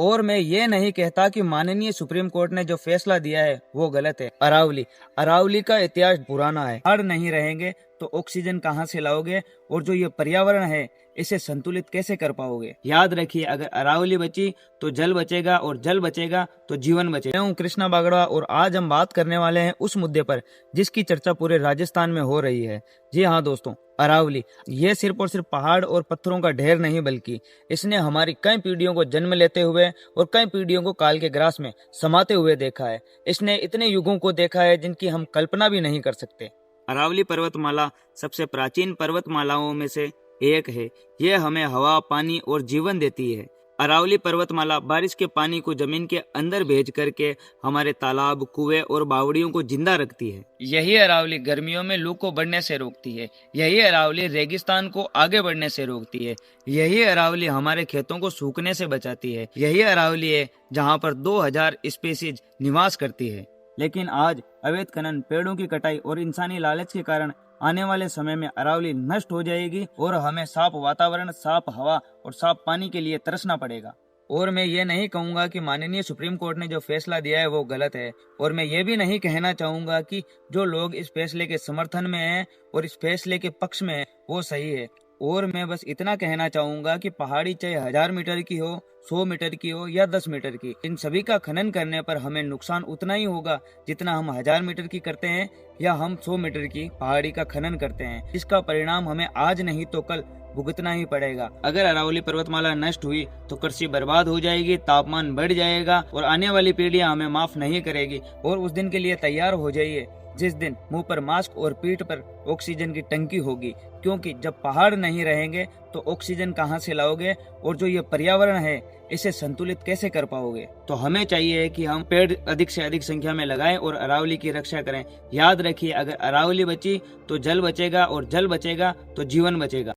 और मैं ये नहीं कहता कि माननीय सुप्रीम कोर्ट ने जो फैसला दिया है वो गलत है। अरावली का इतिहास पुराना है। पहाड़ नहीं रहेंगे तो ऑक्सीजन कहाँ से लाओगे, और जो ये पर्यावरण है इसे संतुलित कैसे कर पाओगे। याद रखिए, अगर अरावली बची तो जल बचेगा, और जल बचेगा तो जीवन बचेगा। मैं हूँ कृष्णा बागड़वा, और आज हम बात करने वाले हैं उस मुद्दे पर जिसकी चर्चा पूरे राजस्थान में हो रही है। जी हाँ दोस्तों, अरावली। ये सिर्फ और सिर्फ पहाड़ और पत्थरों का ढेर नहीं, बल्कि इसने हमारी कई पीढ़ियों को जन्म लेते हुए और कई पीढ़ियों को काल के ग्रास में समाते हुए देखा है। इसने इतने युगों को देखा है जिनकी हम कल्पना भी नहीं कर सकते। अरावली पर्वतमाला सबसे प्राचीन पर्वतमालाओं में से एक है। यह हमें हवा, पानी और जीवन देती है। अरावली पर्वतमाला बारिश के पानी को जमीन के अंदर भेज करके हमारे तालाब, कुएं और बावड़ियों को जिंदा रखती है। यही अरावली गर्मियों में लू को बढ़ने से रोकती है। यही अरावली रेगिस्तान को आगे बढ़ने से रोकती है। यही अरावली हमारे खेतों को सूखने से बचाती है। यही अरावली है जहाँ पर 2000 स्पीसीज निवास करती है। लेकिन आज अवैध खनन, पेड़ों की कटाई और इंसानी लालच के कारण आने वाले समय में अरावली नष्ट हो जाएगी और हमें साफ वातावरण, साफ हवा और साफ पानी के लिए तरसना पड़ेगा। और मैं ये नहीं कहूँगा कि माननीय सुप्रीम कोर्ट ने जो फैसला दिया है वो गलत है, और मैं ये भी नहीं कहना चाहूँगा कि जो लोग इस फैसले के समर्थन में हैं और इस फैसले के पक्ष में हैं वो सही है। और मैं बस इतना कहना चाहूँगा कि पहाड़ी चाहे 1000 मीटर की हो, 100 मीटर की हो या 10 मीटर की, इन सभी का खनन करने पर हमें नुकसान उतना ही होगा जितना हम 1000 मीटर की करते हैं या हम 100 मीटर की पहाड़ी का खनन करते हैं। इसका परिणाम हमें आज नहीं तो कल भुगतना ही पड़ेगा। अगर अरावली पर्वतमाला नष्ट हुई तो कृषि बर्बाद हो जाएगी, तापमान बढ़ जाएगा और आने वाली पीढ़ियां हमें माफ नहीं करेगी। और उस दिन के लिए तैयार हो जाइए जिस दिन मुंह पर मास्क और पीठ पर ऑक्सीजन की टंकी होगी, क्योंकि जब पहाड़ नहीं रहेंगे तो ऑक्सीजन कहाँ से लाओगे, और जो ये पर्यावरण है इसे संतुलित कैसे कर पाओगे। तो हमें चाहिए कि हम पेड़ अधिक से अधिक संख्या में लगाएं और अरावली की रक्षा करें। याद रखिए, अगर अरावली बची तो जल बचेगा, और जल बचेगा तो जीवन बचेगा।